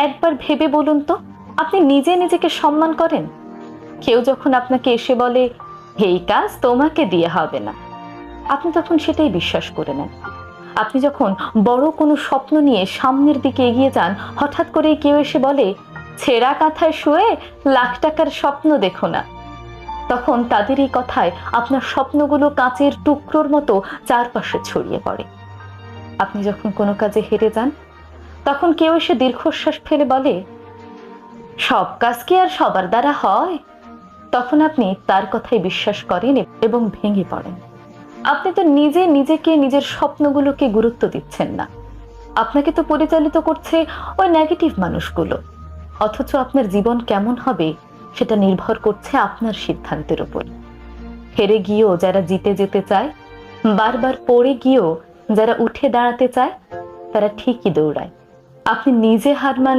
একবার ভেবে বলুন তো, আপনি নিজে নিজেকে সম্মান করেন? কেউ যখন আপনাকে এসে বলে এই কাজ তোমাকে দিয়ে হবে না, আপনি তখন সেটাই বিশ্বাস করে নেন। আপনি যখন বড় কোনো স্বপ্ন নিয়ে সামনের দিকে এগিয়ে যান, হঠাৎ করে কেউ এসে বলে ছেঁড়া কাঁথায় শুয়ে লাখ টাকার স্বপ্ন দেখো না, তখন তাদের এই কথায় আপনার স্বপ্নগুলো কাঁচের টুকরোর মতো চারপাশে ছড়িয়ে পড়ে। আপনি যখন কোনো কাজে হেরে যান, তখন কেউ এসে দীর্ঘশ্বাস ফেলে বলে সব কাজ কি আর সবার দ্বারা হয়, তখন আপনি তার কথাই বিশ্বাস করেন এবং ভেঙে পড়েন। আপনি তো নিজে নিজেকে, নিজের স্বপ্নগুলোকে গুরুত্ব দিচ্ছেন না। আপনাকে তো পরিচালিত করছে ওই নেগেটিভ মানুষগুলো। অথচ আপনার জীবন কেমন হবে সেটা নির্ভর করছে আপনার সিদ্ধান্তের উপর। হেরে গিয়েও যারা জিতে যেতে চায়, বারবার পড়ে গিয়েও যারা উঠে দাঁড়াতে চায়, তারা ঠিকই দৌড়ায়। আপনি নিজে হার মানলে